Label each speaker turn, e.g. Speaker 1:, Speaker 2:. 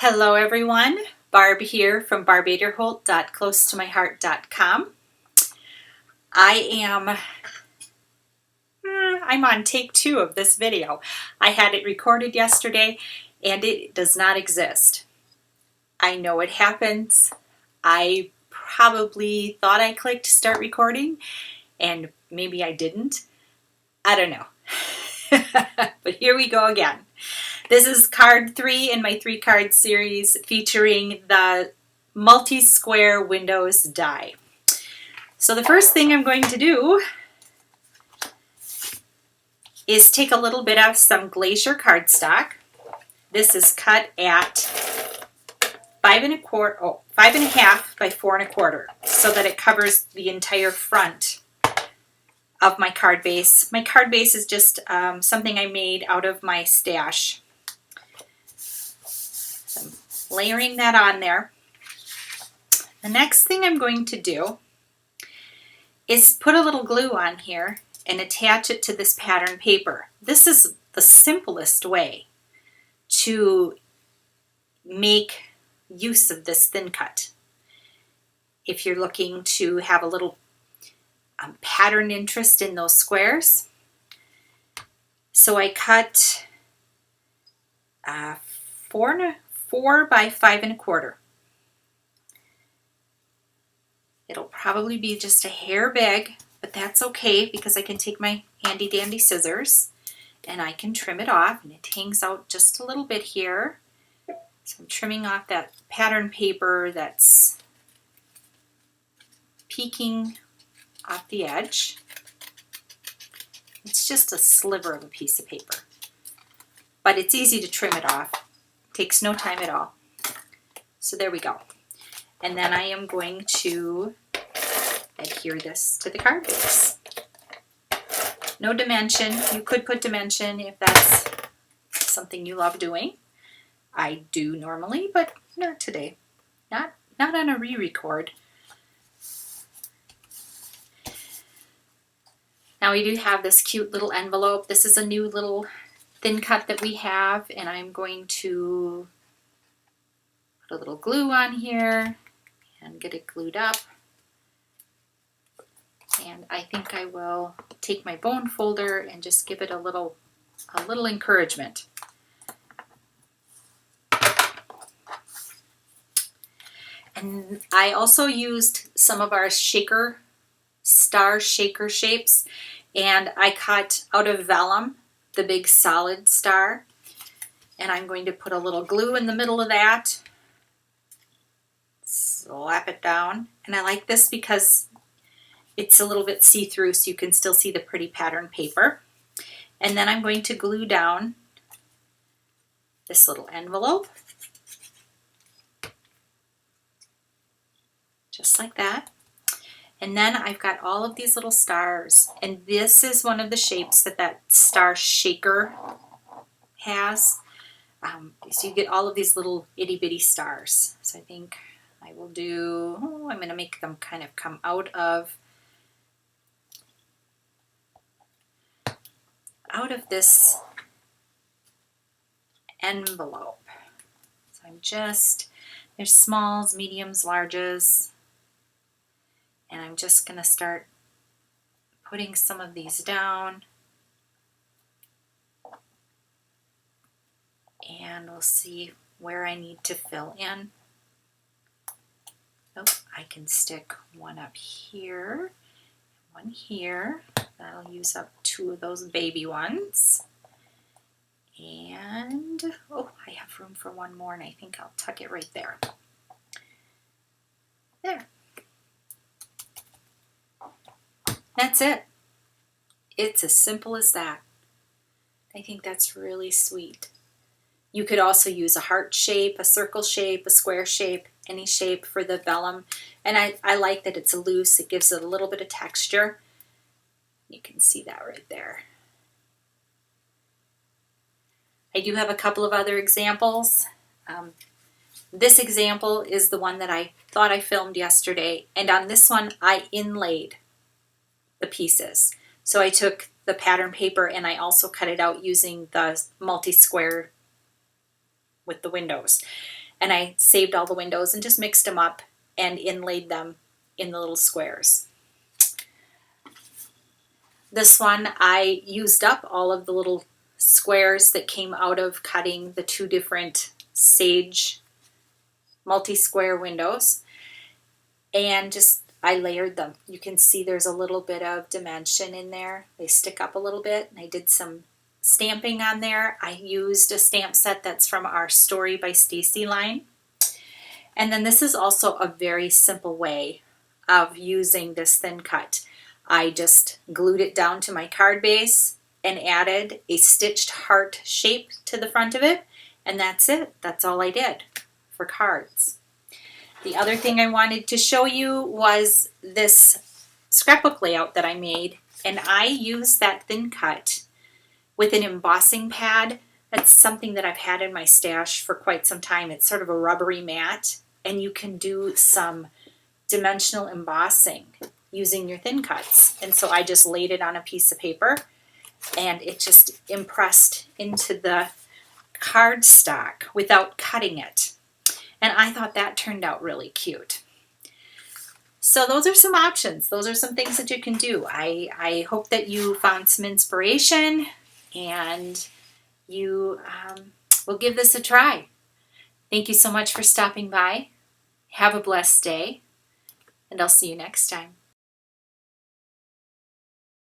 Speaker 1: Hello everyone, Barb here from barbaderholt.closetomyheart.com. I'm on take 2 of this video. I had it recorded yesterday and it does not exist. I know it happens. I probably thought I clicked start recording and maybe I didn't. I don't know. But here we go again. This is card 3 in my 3-card series featuring the multi-square windows die. So the first thing I'm going to do is take a little bit of some Glacier cardstock. This is cut at 5.25 by 4.25 so that it covers the entire front of my card base. My card base is just something I made out of my stash. So I'm layering that on there. The next thing I'm going to do is put a little glue on here and attach it to this pattern paper. This is the simplest way to make use of this thin cut. If you're looking to have a little pattern interest in those squares. So I cut 4 by 5.25. It'll probably be just a hair big, but that's okay because I can take my handy dandy scissors and I can trim it off, and it hangs out just a little bit here. So I'm trimming off that pattern paper that's peeking off the edge. It's just a sliver of a piece of paper, but it's easy to trim it off. It takes no time at all. So there we go. And then I am going to adhere this to the card base. No dimension. You could put dimension if that's something you love doing. I do normally, but not today. Not on a re-record. Now we do have this cute little envelope. This is a new little thin cut that we have, and I'm going to put a little glue on here and get it glued up. And I think I will take my bone folder and just give it a little encouragement. And I also used some of our star shaker shapes, and I cut out of vellum the big solid star, and I'm going to put a little glue in the middle of that, slap it down. And I like this because it's a little bit see-through, so you can still see the pretty pattern paper. And then I'm going to glue down this little envelope, just like that. And then I've got all of these little stars, and this is one of the shapes that star shaker has. So you get all of these little itty-bitty stars. So I think I will do, I'm going to make them kind of come out of this envelope. So I'm just, there's smalls, mediums, larges, and I'm just going to start putting some of these down, and we'll see where I need to fill in. Oh, I can stick one up here, one here. That'll use up 2 of those baby ones. And, oh, I have room for one more, and I think I'll tuck it right there. There. That's it. It's as simple as that. I think that's really sweet. You could also use a heart shape, a circle shape, a square shape, any shape for the vellum. And I like that it's loose. It gives it a little bit of texture. You can see that right there. I do have a couple of other examples. This example is the one that I thought I filmed yesterday. And on this one, I inlaid the pieces. So I took the pattern paper and I also cut it out using the multi-square with the windows. and I saved all the windows and just mixed them up and inlaid them in the little squares. This one, I used up all of the little squares that came out of cutting the two different sage multi-square windows, and just I layered them. You can see there's a little bit of dimension in there. They stick up a little bit, and I did some stamping on there. I used a stamp set that's from our Story by Stacy line. And then this is also a very simple way of using this thin cut. I just glued it down to my card base and added a stitched heart shape to the front of it, and that's it. That's all I did for cards. The other thing I wanted to show you was this scrapbook layout that I made, and I used that thin cut with an embossing pad. That's something that I've had in my stash for quite some time. It's sort of a rubbery mat, and you can do some dimensional embossing using your thin cuts. And so I just laid it on a piece of paper, and it just impressed into the cardstock without cutting it. And I thought that turned out really cute. So those are some options. Those are some things that you can do. I hope that you found some inspiration and you will give this a try. Thank you so much for stopping by. Have a blessed day, and I'll see you next time.